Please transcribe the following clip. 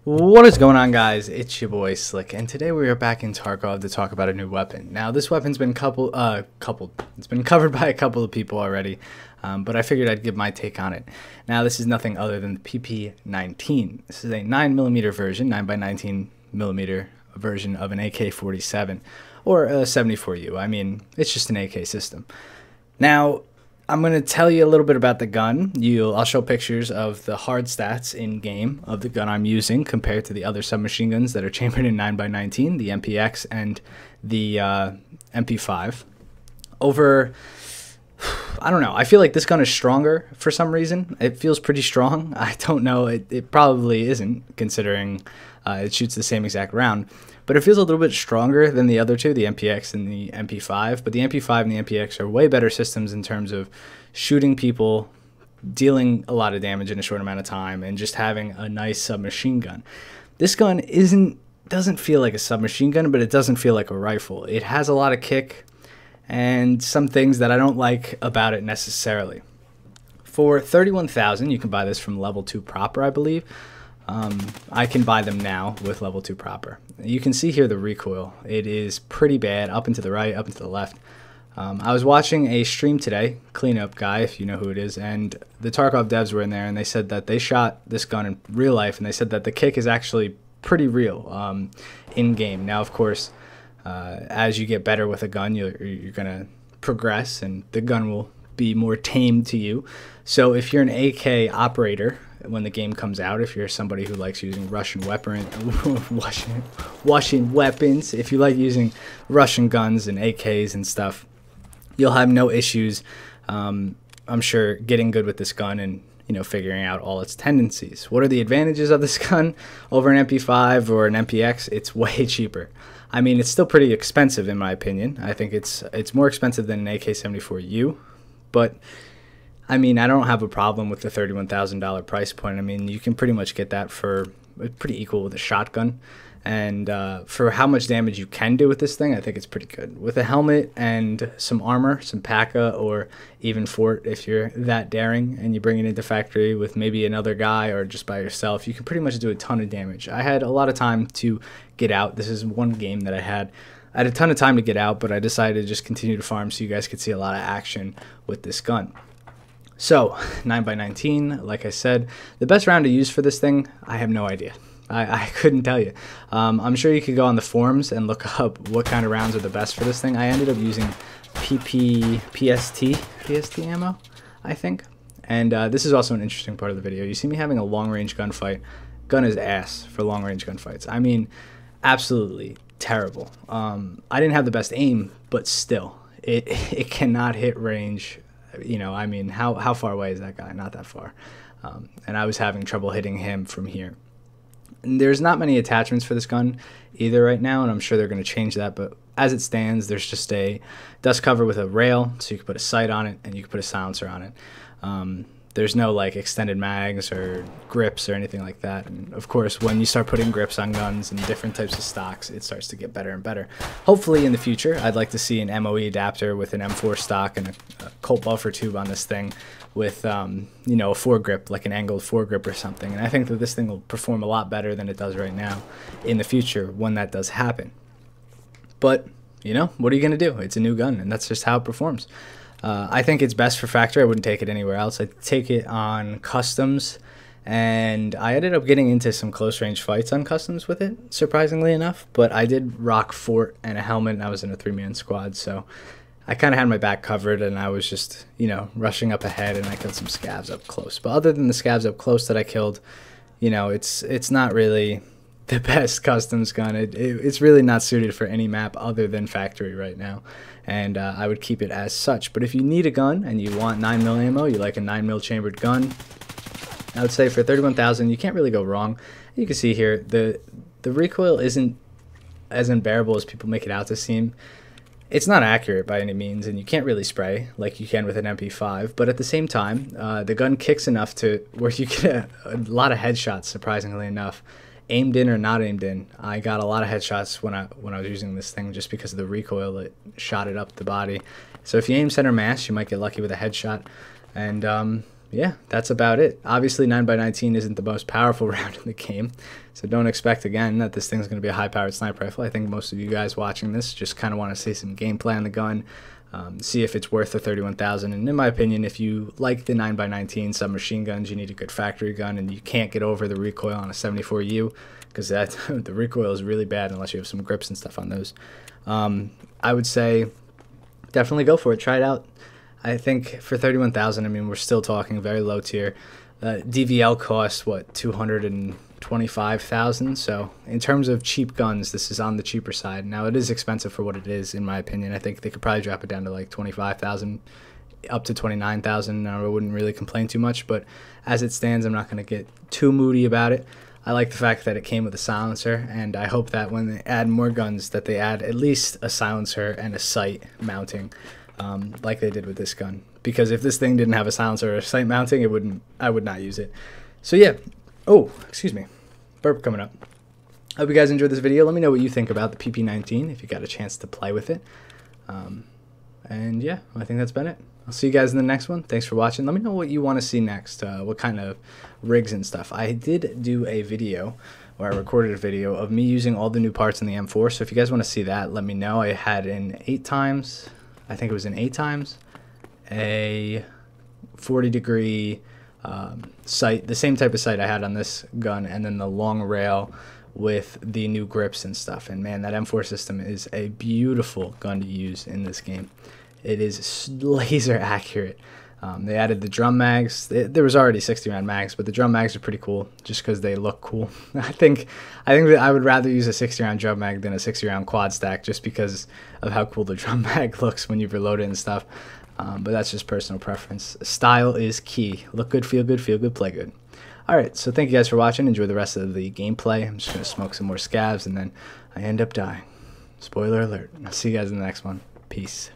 What is going on, guys? It's your boy Slick, and today we are back in Tarkov to talk about a new weapon. Now, this weapon's been it's been covered by a couple of people already, but I figured I'd give my take on it. Now, this is nothing other than the PP-19. This is a 9mm version, 9x19mm version of an AK-47 or a 74U. I mean, it's just an AK system. Now, I'm going to tell you a little bit about the gun. I'll show pictures of the hard stats in-game of the gun I'm using compared to the other submachine guns that are chambered in 9x19, the MPX and the MP5. I don't know, I feel like this gun is stronger for some reason. It feels pretty strong. I don't know, it probably isn't, considering it shoots the same exact round. But it feels a little bit stronger than the other two, the MPX and the MP5. But the MP5 and the MPX are way better systems in terms of shooting people, dealing a lot of damage in a short amount of time, and just having a nice submachine gun. This gun doesn't feel like a submachine gun, but it doesn't feel like a rifle. It has a lot of kick and some things that I don't like about it necessarily. For $31,000, you can buy this from Level 2 Proper, I believe. I can buy them now with Level 2 Proper. You can see here the recoil. It is pretty bad, up and to the right, up and to the left. I was watching a stream today, Cleanup Guy, if you know who it is, and the Tarkov devs were in there, and they said that they shot this gun in real life, and they said that the kick is actually pretty real in-game. Now, of course, as you get better with a gun, you're going to progress, and the gun will be more tame to you. So if you're an AK operator, when the game comes out, if you're somebody who likes using Russian weapons, if you like using Russian guns and AKs and stuff, you'll have no issues, I'm sure, getting good with this gun and, you know, figuring out all its tendencies. What are the advantages of this gun over an MP5 or an MPX? It's way cheaper. I mean, it's still pretty expensive in my opinion. I think it's more expensive than an AK-74U, but I mean, I don't have a problem with the $31,000 price point. I mean, you can pretty much get that for pretty equal with a shotgun. And for how much damage you can do with this thing, I think it's pretty good. With a helmet and some armor, some PACA, or even Fort, if you're that daring and you bring it into factory with maybe another guy or just by yourself, you can pretty much do a ton of damage. I had a lot of time to get out. This is one game that I had a ton of time to get out, but I decided to just continue to farm so you guys could see a lot of action with this gun. So, 9x19, like I said, the best round to use for this thing, I have no idea. I couldn't tell you. I'm sure you could go on the forums and look up what kind of rounds are the best for this thing. I ended up using PST ammo, I think. And this is also an interesting part of the video. You see me having a long-range gunfight. Gun is ass for long-range gunfights. I mean, absolutely terrible. I didn't have the best aim, but still, it cannot hit range. You know, I mean, how far away is that guy? Not that far. And I was having trouble hitting him from here. And there's not many attachments for this gun either right now, and I'm sure they're going to change that. But as it stands, there's just a dust cover with a rail, so you can put a sight on it, and you can put a silencer on it. There's no like extended mags or grips or anything like that. And of course, when you start putting grips on guns and different types of stocks, it starts to get better and better. Hopefully in the future, I'd like to see an MOE adapter with an M4 stock and a Colt buffer tube on this thing with, you know, a foregrip, like an angled foregrip or something. And I think that this thing will perform a lot better than it does right now in the future when that does happen. But, you know, what are you going to do? It's a new gun, and that's just how it performs. I think it's best for factory. I wouldn't take it anywhere else. I'd take it on customs, and I ended up getting into some close range fights on customs with it, surprisingly enough. But I did rock Fort and a helmet, and I was in a 3-man squad, so I kind of had my back covered, and I was just, you know, rushing up ahead, and I killed some scavs up close. But other than the scavs up close that I killed, you know, it's not really the best customs gun. It's really not suited for any map other than factory right now, and I would keep it as such. But if you need a gun and you want 9mm ammo, you like a 9mm chambered gun, I would say for $31,000 you can't really go wrong. You can see here the recoil isn't as unbearable as people make it out to seem. It's not accurate by any means, and you can't really spray like you can with an MP5, but at the same time, the gun kicks enough to where you get a lot of headshots, surprisingly enough. Aimed in or not aimed in, I got a lot of headshots when I was using this thing just because of the recoil that shot it up the body. So if you aim center mass, you might get lucky with a headshot. And yeah, that's about it. Obviously, 9x19 isn't the most powerful round in the game, so don't expect, again, that this thing's going to be a high-powered sniper rifle. I think most of you guys watching this just kind of want to see some gameplay on the gun, see if it's worth the 31,000. And in my opinion, if you like the 9x19 submachine guns, you need a good factory gun, and you can't get over the recoil on a 74U, because the recoil is really bad unless you have some grips and stuff on those. I would say definitely go for it. Try it out. I think for 31,000, I mean, we're still talking very low tier. DVL costs, what, 225,000? So in terms of cheap guns, this is on the cheaper side. Now, it is expensive for what it is, in my opinion. I think they could probably drop it down to like 25,000, up to 29,000. I wouldn't really complain too much, but as it stands, I'm not going to get too moody about it. I like the fact that it came with a silencer, and I hope that when they add more guns, that they add at least a silencer and a sight mounting, like they did with this gun. Because if this thing didn't have a silencer or a sight mounting, I would not use it. So yeah. Oh, excuse me. Burp coming up. I hope you guys enjoyed this video. Let me know what you think about the PP-19 if you got a chance to play with it. And yeah, I think that's been it. I'll see you guys in the next one. Thanks for watching. Let me know what you want to see next, what kind of rigs and stuff. I did do a video, or I recorded a video, of me using all the new parts in the M4, so if you guys want to see that, let me know. I had an 8x, I think it was an 8x, a 40-degree sight, the same type of sight I had on this gun, and then the long rail with the new grips and stuff. And man, that M4 system is a beautiful gun to use in this game. It is laser accurate. They added the drum mags. There was already 60-round mags, but the drum mags are pretty cool just because they look cool. I think that I would rather use a 60-round drum mag than a 60-round quad stack just because of how cool the drum mag looks when you reload it and stuff. But that's just personal preference. Style is key. Look good, play good. Alright, so thank you guys for watching. Enjoy the rest of the gameplay. I'm just going to smoke some more scavs, and then I end up dying. Spoiler alert. I'll see you guys in the next one. Peace.